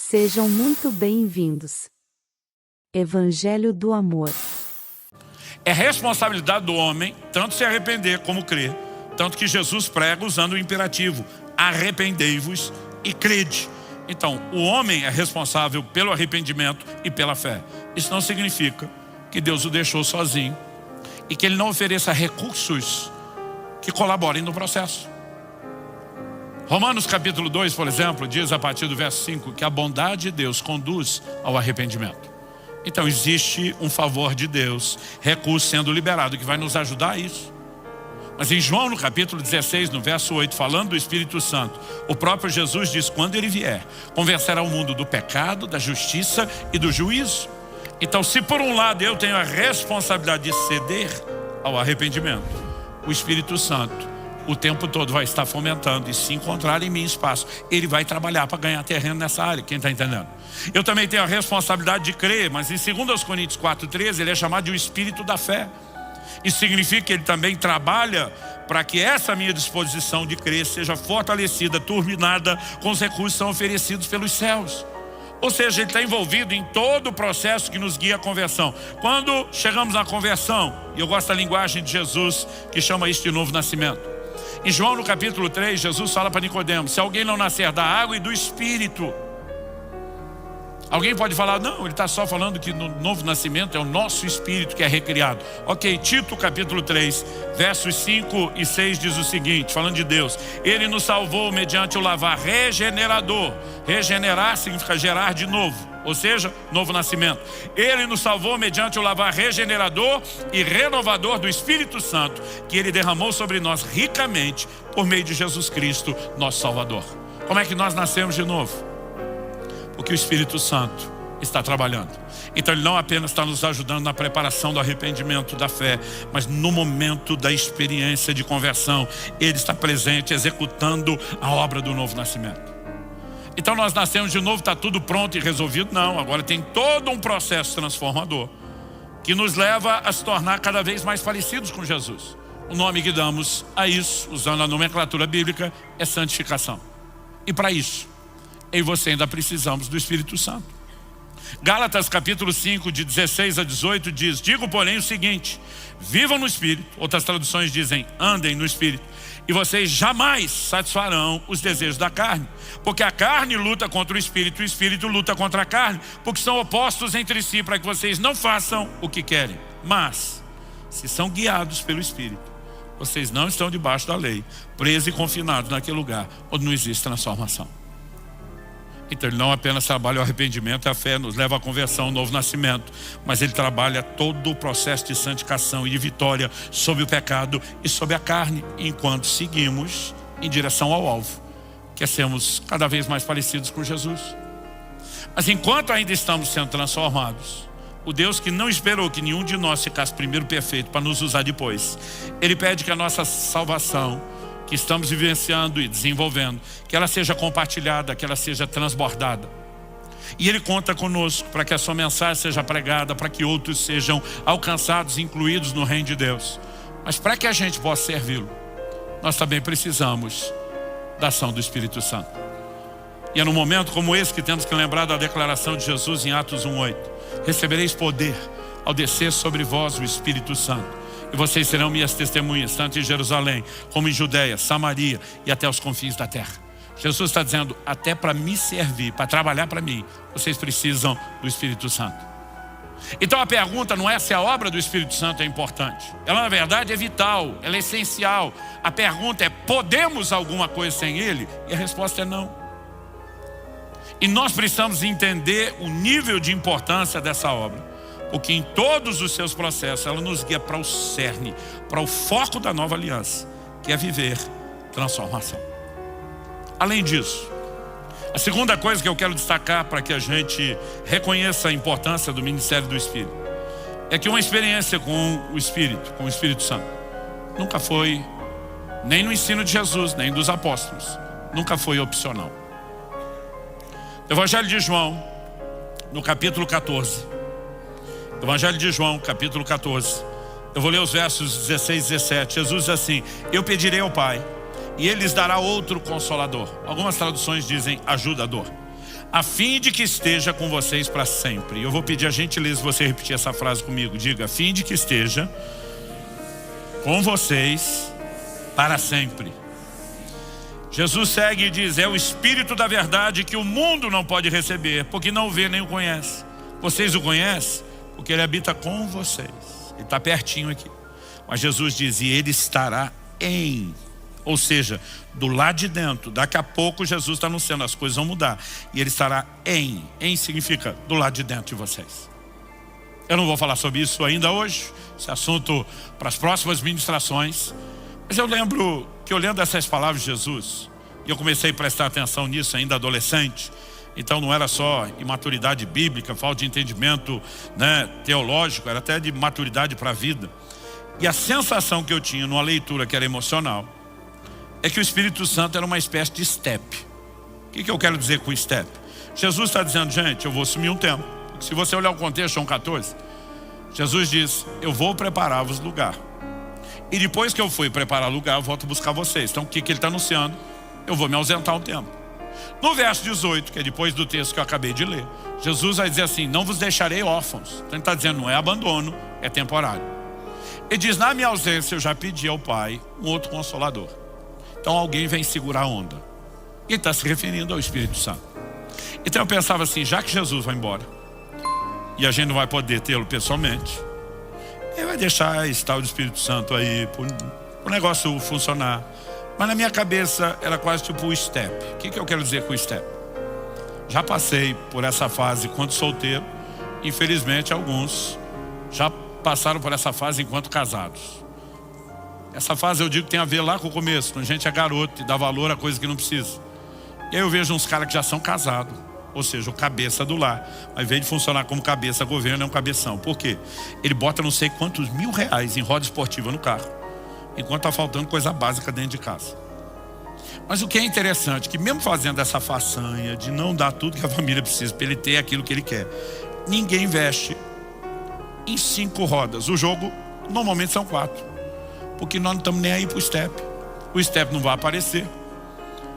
Sejam muito bem-vindos. Evangelho do Amor. É responsabilidade do homem tanto se arrepender como crer. Tanto que Jesus prega usando o imperativo: arrependei-vos e crede. Então, o homem é responsável pelo arrependimento e pela fé. Isso não significa que Deus o deixou sozinho e que Ele não ofereça recursos que colaborem no processo. Romanos capítulo 2, por exemplo, diz a partir do verso 5 que a bondade de Deus conduz ao arrependimento. Então existe um favor de Deus, recurso sendo liberado, que vai nos ajudar a isso. Mas em João no capítulo 16, no verso 8, falando do Espírito Santo, o próprio Jesus diz: quando Ele vier, convencerá o mundo do pecado, da justiça e do juízo. Então, se por um lado eu tenho a responsabilidade de ceder ao arrependimento, o Espírito Santo o tempo todo vai estar fomentando, e se encontrar em mim espaço, Ele vai trabalhar para ganhar terreno nessa área. Quem está entendendo? Eu também tenho a responsabilidade de crer, mas em 2 Coríntios 4,13 ele é chamado de o Espírito da fé. Isso significa que Ele também trabalha para que essa minha disposição de crer seja fortalecida, turbinada com os recursos que são oferecidos pelos céus. Ou seja, Ele está envolvido em todo o processo que nos guia à conversão. Quando chegamos à conversão, e eu gosto da linguagem de Jesus, que chama isso de novo nascimento. Em João no capítulo 3, Jesus fala para Nicodemos: se alguém não nascer da água e do Espírito. Alguém pode falar: não, ele está só falando que no novo nascimento é o nosso espírito que é recriado. Ok, Tito capítulo 3, versos 5 e 6 diz o seguinte, falando de Deus: Ele nos salvou mediante o lavar regenerador. Regenerar significa gerar de novo, ou seja, novo nascimento. Ele nos salvou mediante o lavar regenerador e renovador do Espírito Santo, que Ele derramou sobre nós ricamente por meio de Jesus Cristo, nosso Salvador. Como é que nós nascemos de novo? Porque o Espírito Santo está trabalhando. Então Ele não apenas está nos ajudando na preparação do arrependimento, da fé, mas no momento da experiência de conversão, Ele está presente, executando a obra do novo nascimento. Então nós nascemos de novo, está tudo pronto e resolvido? Não, agora tem todo um processo transformador que nos leva a se tornar cada vez mais parecidos com Jesus. O nome que damos a isso, usando a nomenclatura bíblica, é santificação. E para isso, eu e você ainda precisamos do Espírito Santo. Gálatas capítulo 5, de 16 a 18 diz: digo porém o seguinte: vivam no Espírito. Outras traduções dizem: andem no Espírito, e vocês jamais satisfarão os desejos da carne, porque a carne luta contra o Espírito, e o Espírito luta contra a carne, porque são opostos entre si, para que vocês não façam o que querem. Mas se são guiados pelo Espírito, vocês não estão debaixo da lei, presos e confinados naquele lugar onde não existe transformação. Então Ele não apenas trabalha o arrependimento e a fé, nos leva à conversão, ao novo nascimento, mas Ele trabalha todo o processo de santificação e de vitória sobre o pecado e sobre a carne, enquanto seguimos em direção ao alvo, que é sermos cada vez mais parecidos com Jesus. Mas enquanto ainda estamos sendo transformados, o Deus que não esperou que nenhum de nós ficasse primeiro perfeito para nos usar depois, Ele pede que a nossa salvação, que estamos vivenciando e desenvolvendo, que ela seja compartilhada, que ela seja transbordada. E Ele conta conosco para que a sua mensagem seja pregada, para que outros sejam alcançados, incluídos no reino de Deus. Mas para que a gente possa servi-lo, nós também precisamos da ação do Espírito Santo. E é num momento como esse que temos que lembrar da declaração de Jesus em Atos 1:8: recebereis poder ao descer sobre vós o Espírito Santo, e vocês serão minhas testemunhas, tanto em Jerusalém, como em Judeia, Samaria e até os confins da terra. Jesus está dizendo: até para me servir, para trabalhar para mim, vocês precisam do Espírito Santo. Então a pergunta não é se a obra do Espírito Santo é importante. Ela na verdade é vital, ela é essencial. A pergunta é: podemos alguma coisa sem Ele? E a resposta é não. E nós precisamos entender o nível de importância dessa obra, porque em todos os seus processos ela nos guia para o cerne, para o foco da nova aliança, que é viver transformação. Além disso, a segunda coisa que eu quero destacar para que a gente reconheça a importância do ministério do Espírito, é que uma experiência com o Espírito Santo, nunca foi, nem no ensino de Jesus, nem dos apóstolos, nunca foi opcional. Evangelho de João, no capítulo 14, Evangelho de João, capítulo 14. Eu vou ler os versos 16 e 17. Jesus diz assim: eu pedirei ao Pai, e Ele lhes dará outro Consolador. Algumas traduções dizem ajudador, a fim de que esteja com vocês para sempre. Eu vou pedir a gentileza de você repetir essa frase comigo. Diga: a fim de que esteja com vocês para sempre. Jesus segue e diz: é o Espírito da verdade que o mundo não pode receber, porque não o vê nem o conhece. Vocês o conhecem porque ele habita com vocês. Ele está pertinho aqui. Mas Jesus diz: e ele estará em, ou seja, do lado de dentro. Daqui a pouco Jesus está anunciando, as coisas vão mudar. E ele estará em. Em significa do lado de dentro de vocês. Eu não vou falar sobre isso ainda hoje. Esse assunto para as próximas ministrações. Mas eu lembro que, olhando essas palavras de Jesus, e eu comecei a prestar atenção nisso ainda adolescente. Então não era só imaturidade bíblica, falta de entendimento, né, teológico, era até de maturidade para a vida. E a sensação que eu tinha numa leitura que era emocional é que o Espírito Santo era uma espécie de step. O que eu quero dizer com step? Jesus está dizendo: gente, eu vou sumir um tempo. Se você olhar o contexto, João 14, Jesus diz: eu vou preparar-vos lugar. E depois que eu fui preparar lugar, eu volto buscar vocês. Então o que ele está anunciando? Eu vou me ausentar um tempo. No verso 18, que é depois do texto que eu acabei de ler, Jesus vai dizer assim: não vos deixarei órfãos. Então ele está dizendo, não é abandono, é temporário. Ele diz: na minha ausência eu já pedi ao Pai um outro consolador. Então alguém vem segurar a onda. E ele está se referindo ao Espírito Santo. Então eu pensava assim, já que Jesus vai embora e a gente não vai poder tê-lo pessoalmente, ele vai deixar esse tal do Espírito Santo aí para o negócio funcionar. Mas na minha cabeça era quase tipo o step. O que eu quero dizer com o step? Já passei por essa fase enquanto solteiro. Infelizmente alguns já passaram por essa fase enquanto casados. Essa fase eu digo que tem a ver lá com o começo, quando a gente é garoto e dá valor a coisa que não precisa. E aí eu vejo uns caras que já são casados, ou seja, o cabeça do lar. Ao invés de funcionar como cabeça governo, é um cabeção. Por quê? Ele bota não sei quantos R$1.000 em roda esportiva no carro, enquanto está faltando coisa básica dentro de casa. Mas o que é interessante, que mesmo fazendo essa façanha de não dar tudo que a família precisa para ele ter aquilo que ele quer, ninguém investe em 5 rodas. O jogo normalmente são 4, porque nós não estamos nem aí para o step. O step não vai aparecer.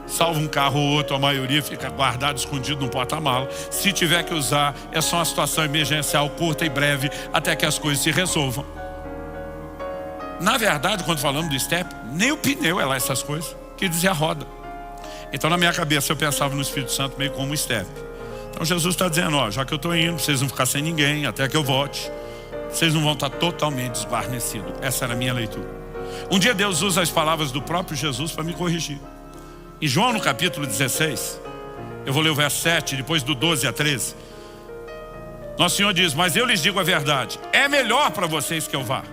Salva um carro ou outro, a maioria fica guardado, escondido no porta-mala. Se tiver que usar, é só uma situação emergencial curta e breve, até que as coisas se resolvam. Na verdade, quando falamos do step, nem o pneu é lá essas coisas, que dizia a roda. Então na minha cabeça eu pensava no Espírito Santo meio como um step. Então Jesus está dizendo, ó, já que eu estou indo, vocês vão ficar sem ninguém até que eu volte. Vocês não vão estar totalmente desguarnecidos. Essa era a minha leitura. Um dia Deus usa as palavras do próprio Jesus para me corrigir. Em João no capítulo 16, eu vou ler o verso 7, depois do 12 a 13. Nosso Senhor diz: mas eu lhes digo a verdade, é melhor para vocês que eu vá.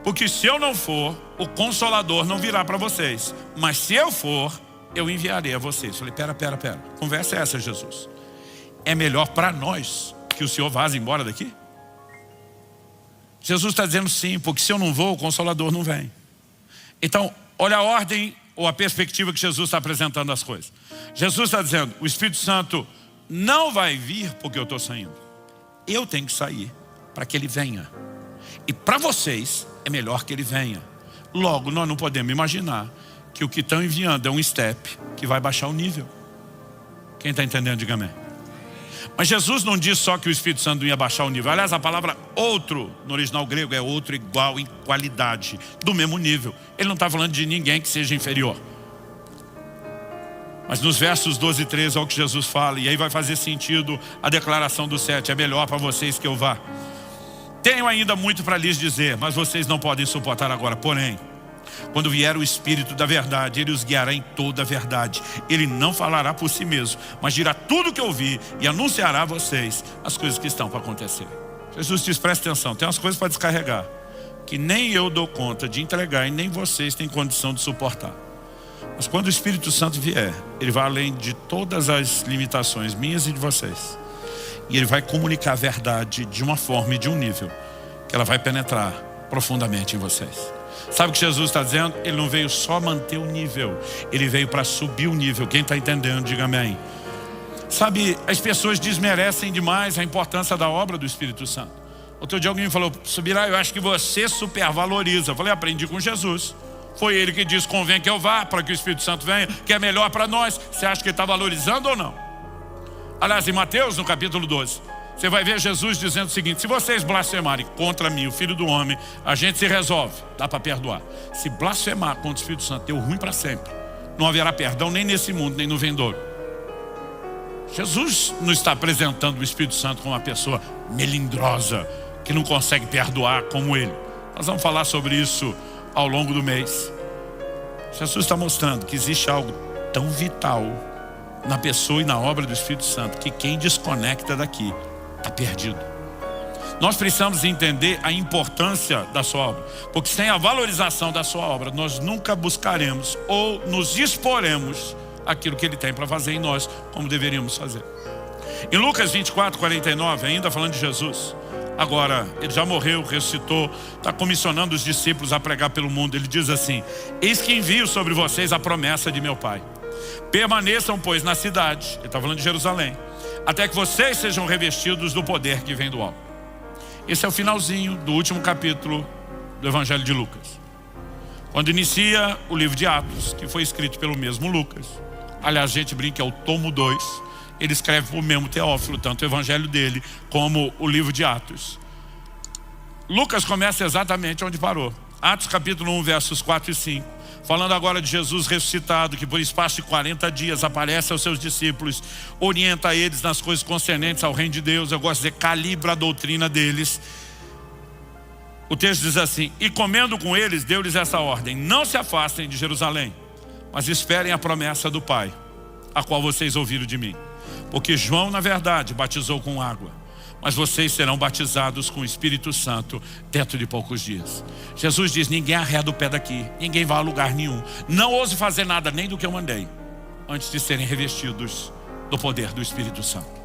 Porque se eu não for, o Consolador não virá para vocês. Mas se eu for, eu enviarei a vocês. Falei, pera. Conversa é essa, Jesus? É melhor para nós que o Senhor vá embora daqui? Jesus está dizendo sim, porque se eu não vou, o Consolador não vem. Então, olha a ordem ou a perspectiva que Jesus está apresentando as coisas. Jesus está dizendo, o Espírito Santo não vai vir porque eu estou saindo. Eu tenho que sair para que ele venha. E para vocês, é melhor que ele venha. Logo, nós não podemos imaginar que o que estão enviando é um step que vai baixar o nível. Quem está entendendo, diga amém. Mas Jesus não diz só que o Espírito Santo ia baixar o nível. Aliás, a palavra outro, no original grego, é outro igual em qualidade, do mesmo nível. Ele não está falando de ninguém que seja inferior. Mas nos versos 12 e 13 é o que Jesus fala. E aí vai fazer sentido a declaração do 7. É melhor para vocês que eu vá. Tenho ainda muito para lhes dizer, mas vocês não podem suportar agora. Porém, quando vier o Espírito da verdade, ele os guiará em toda a verdade. Ele não falará por si mesmo, mas dirá tudo o que ouvir e anunciará a vocês as coisas que estão para acontecer. Jesus diz, presta atenção, tem umas coisas para descarregar que nem eu dou conta de entregar e nem vocês têm condição de suportar. Mas quando o Espírito Santo vier, ele vai além de todas as limitações minhas e de vocês. E ele vai comunicar a verdade de uma forma e de um nível que ela vai penetrar profundamente em vocês. Sabe o que Jesus está dizendo? Ele não veio só manter o nível, ele veio para subir o nível. Quem está entendendo, diga amém. Sabe, as pessoas desmerecem demais a importância da obra do Espírito Santo. Outro dia alguém me falou, Subirá, eu acho que você supervaloriza. Eu falei, aprendi com Jesus. Foi ele que disse, convém que eu vá para que o Espírito Santo venha, que é melhor para nós. Você acha que ele está valorizando ou não? Aliás, em Mateus, no capítulo 12, você vai ver Jesus dizendo o seguinte: se vocês blasfemarem contra mim, o Filho do Homem, a gente se resolve, dá para perdoar. Se blasfemar contra o Espírito Santo, deu ruim para sempre. Não haverá perdão nem nesse mundo, nem no vindouro. Jesus não está apresentando o Espírito Santo como uma pessoa melindrosa, que não consegue perdoar como ele. Nós vamos falar sobre isso ao longo do mês. Jesus está mostrando que existe algo tão vital na pessoa e na obra do Espírito Santo, que quem desconecta daqui está perdido. Nós precisamos entender a importância da sua obra, porque sem a valorização da sua obra, nós nunca buscaremos ou nos exporemos aquilo que ele tem para fazer em nós, como deveríamos fazer. Em Lucas 24, 49, ainda falando de Jesus, agora ele já morreu, ressuscitou, está comissionando os discípulos a pregar pelo mundo. Ele diz assim: eis que envio sobre vocês a promessa de meu Pai. Permaneçam, pois, na cidade, ele está falando de Jerusalém, até que vocês sejam revestidos do poder que vem do alto. Esse é o finalzinho do último capítulo do Evangelho de Lucas, quando inicia o livro de Atos, que foi escrito pelo mesmo Lucas. Aliás, a gente brinca, é o tomo 2. Ele escreve para o mesmo Teófilo, tanto o Evangelho dele como o livro de Atos. Lucas começa exatamente onde parou. Atos capítulo 1, versos 4 e 5. Falando agora de Jesus ressuscitado, que por espaço de 40 dias aparece aos seus discípulos, orienta eles nas coisas concernentes ao reino de Deus. Eu gosto de dizer, calibra a doutrina deles. O texto diz assim: e comendo com eles, deu-lhes essa ordem: não se afastem de Jerusalém, mas esperem a promessa do Pai, a qual vocês ouviram de mim. Porque João, na verdade, batizou com água, mas vocês serão batizados com o Espírito Santo dentro de poucos dias. Jesus diz: ninguém arreda o pé daqui, ninguém vai a lugar nenhum. Não ouse fazer nada nem do que eu mandei, antes de serem revestidos do poder do Espírito Santo.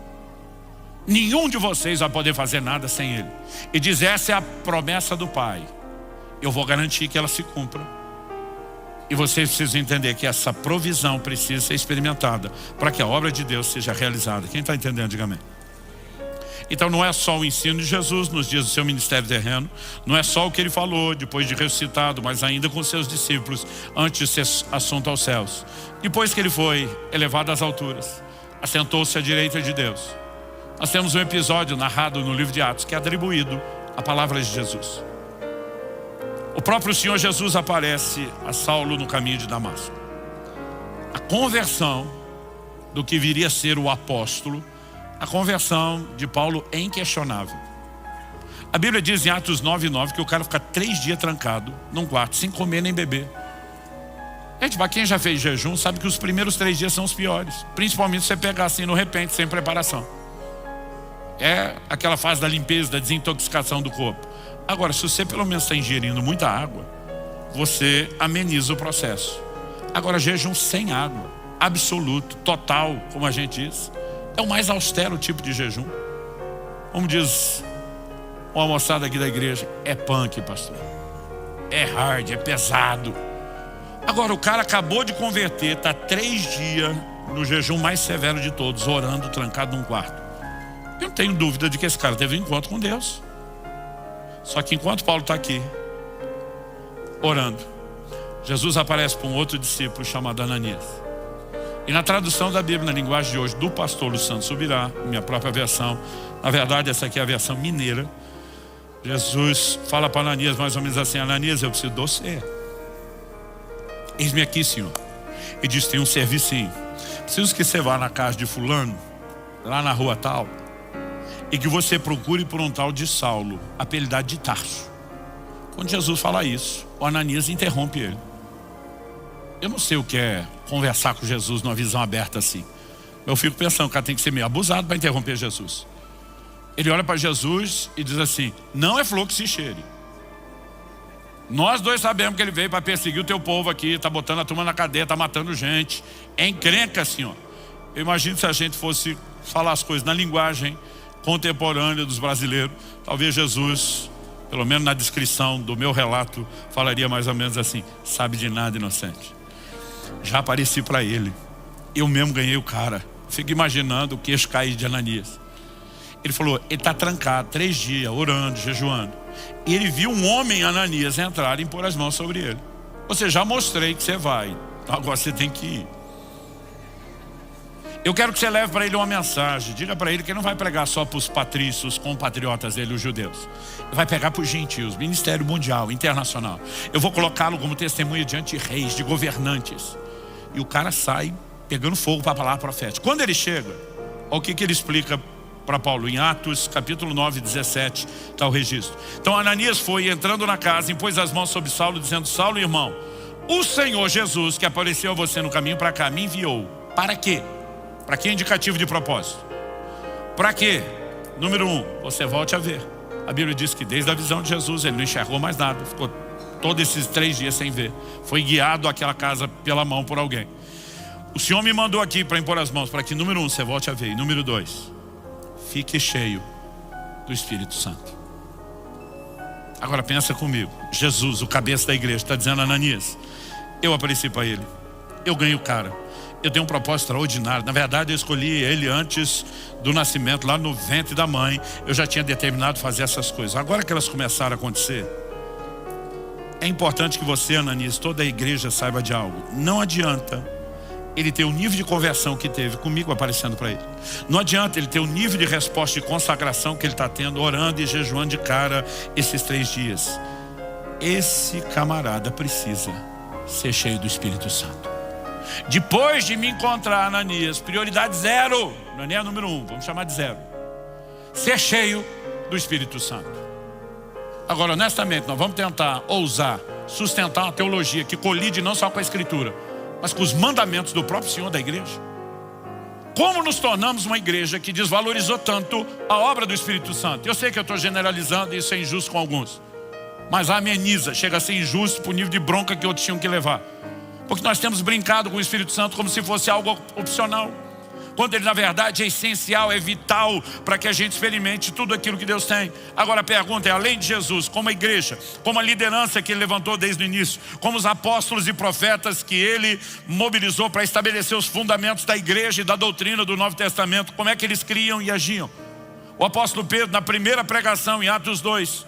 Nenhum de vocês vai poder fazer nada sem ele. E diz: essa é a promessa do Pai, eu vou garantir que ela se cumpra. E vocês precisam entender que essa provisão precisa ser experimentada para que a obra de Deus seja realizada. Quem está entendendo, diga amém. Então não é só o ensino de Jesus nos dias do seu ministério terreno, não é só o que ele falou depois de ressuscitado, mas ainda com seus discípulos antes de ser assunto aos céus. Depois que ele foi elevado às alturas, assentou-se à direita de Deus. Nós temos um episódio narrado no livro de Atos que é atribuído à palavra de Jesus. O próprio Senhor Jesus aparece a Saulo no caminho de Damasco. A conversão do que viria a ser o apóstolo, a conversão de Paulo é inquestionável. A Bíblia diz em Atos 9:9 que o cara fica 3 dias trancado num quarto, sem comer nem beber. Gente, para quem já fez jejum, sabe que os primeiros 3 dias são os piores. Principalmente se você pegar assim no repente, sem preparação. É aquela fase da limpeza, da desintoxicação do corpo. Agora, se você pelo menos está ingerindo muita água, você ameniza o processo. Agora, jejum sem água, absoluto, total, como a gente diz, é o mais austero tipo de jejum. Como diz uma moçada aqui da igreja, é punk, pastor. É hard, é pesado. Agora, o cara acabou de converter, está 3 dias no jejum mais severo de todos, orando, trancado num quarto. Eu não tenho dúvida de que esse cara teve um encontro com Deus. Só que enquanto Paulo está aqui, orando, Jesus aparece para um outro discípulo chamado Ananias. E na tradução da Bíblia, na linguagem de hoje, do pastor Luciano Subirá, minha própria versão, na verdade essa aqui é a versão mineira, Jesus fala para Ananias mais ou menos assim: Ananias, eu preciso de você. Eis-me aqui, Senhor. E diz: tem um servicinho. Preciso que você vá na casa de fulano, lá na rua tal, e que você procure por um tal de Saulo, apelidado de Tarso. Quando Jesus fala isso, o Ananias interrompe ele. Eu não sei o que é conversar com Jesus numa visão aberta assim. Eu fico pensando, o cara tem que ser meio abusado para interromper Jesus. Ele olha para Jesus e diz assim: não é flor que se cheire. Nós dois sabemos que ele veio para perseguir o teu povo aqui, está botando a turma na cadeia, está matando gente. É encrenca, Senhor. Eu imagino se a gente fosse falar as coisas na linguagem contemporânea dos brasileiros, talvez Jesus, pelo menos na descrição do meu relato, falaria mais ou menos assim: sabe de nada, inocente. Já apareci para ele, eu mesmo ganhei o cara. Fico imaginando o queixo cair de Ananias. Ele falou: ele está trancado 3 dias, orando, jejuando. E ele viu um homem, Ananias, entrar e pôr as mãos sobre ele. Ou seja, já mostrei que você vai, então agora você tem que ir. Eu quero que você leve para ele uma mensagem. Diga para ele que ele não vai pregar só para os patrícios, compatriotas dele, os judeus. Ele vai pregar para os gentios, ministério mundial, internacional. Eu vou colocá-lo como testemunha diante de reis, de governantes. E o cara sai pegando fogo para a palavra profética. Quando ele chega, olha o que ele explica para Paulo. Em Atos, capítulo 9, 17, está o registro. Então Ananias foi, entrando na casa, impôs as mãos sobre Saulo, dizendo: Saulo, irmão, o Senhor Jesus, que apareceu a você no caminho para cá, me enviou. Para quê? Para que indicativo de propósito? Para quê? Número 1, você volte a ver. A Bíblia diz que desde a visão de Jesus ele não enxergou mais nada. Ficou todos esses 3 dias sem ver. Foi guiado àquela casa pela mão por alguém. O Senhor me mandou aqui para impor as mãos, para que, número 1, você volte a ver. E número 2, fique cheio do Espírito Santo. Agora pensa comigo. Jesus, o cabeça da igreja, está dizendo a Ananias: eu apareci para ele, eu ganhei o cara, eu tenho um propósito extraordinário. Na verdade eu escolhi ele antes do nascimento, lá no ventre da mãe. Eu já tinha determinado fazer essas coisas. Agora que elas começaram a acontecer, é importante que você, Ananias, toda a igreja saiba de algo. Não adianta ele ter o nível de conversão que teve comigo aparecendo para ele. Não adianta ele ter o nível de resposta de consagração que ele está tendo, orando e jejuando de cara esses 3 dias. Esse camarada precisa ser cheio do Espírito Santo. Depois de me encontrar, Ananias, prioridade 0, não é nem a número 1, vamos chamar de 0. Ser cheio do Espírito Santo. Agora, honestamente, nós vamos tentar ousar sustentar uma teologia que colide não só com a Escritura, mas com os mandamentos do próprio Senhor da igreja. Como nos tornamos uma igreja que desvalorizou tanto a obra do Espírito Santo? Eu sei que eu estou generalizando e isso é injusto com alguns, mas ameniza, chega a ser injusto por nível de bronca que outros tinham que levar. Porque nós temos brincado com o Espírito Santo como se fosse algo opcional, quando ele na verdade é essencial, é vital para que a gente experimente tudo aquilo que Deus tem. Agora a pergunta é, além de Jesus, como a igreja, como a liderança que ele levantou desde o início, como os apóstolos e profetas que ele mobilizou para estabelecer os fundamentos da igreja e da doutrina do Novo Testamento, como é que eles criam e agiam? O apóstolo Pedro, na primeira pregação em Atos 2,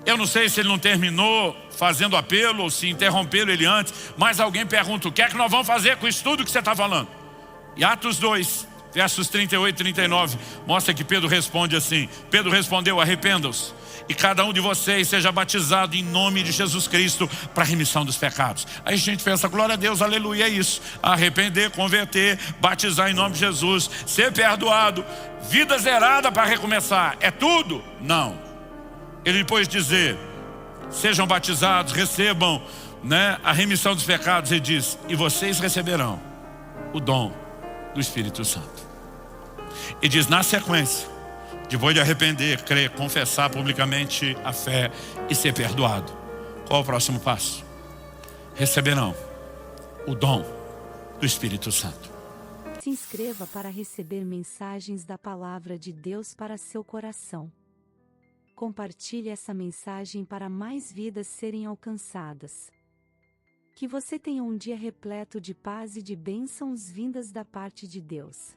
eu não sei se ele não terminou fazendo apelo ou se interromperam ele antes, mas alguém pergunta: o que é que nós vamos fazer com isso tudo que você está falando? E Atos 2, versos 38 e 39, mostra que Pedro responde assim. Pedro respondeu: arrependam-se e cada um de vocês seja batizado em nome de Jesus Cristo para a remissão dos pecados. Aí a gente pensa: glória a Deus, aleluia, é isso. Arrepender, converter, batizar em nome de Jesus, ser perdoado, vida zerada para recomeçar. É tudo? Não. Ele depois dizer: sejam batizados, recebam, a remissão dos pecados. Ele diz: e vocês receberão o dom do Espírito Santo. E diz na sequência: depois de arrepender, crer, confessar publicamente a fé e ser perdoado, qual o próximo passo? Receberão o dom do Espírito Santo. Se inscreva para receber mensagens da Palavra de Deus para seu coração. Compartilhe essa mensagem para mais vidas serem alcançadas. Que você tenha um dia repleto de paz e de bênçãos vindas da parte de Deus.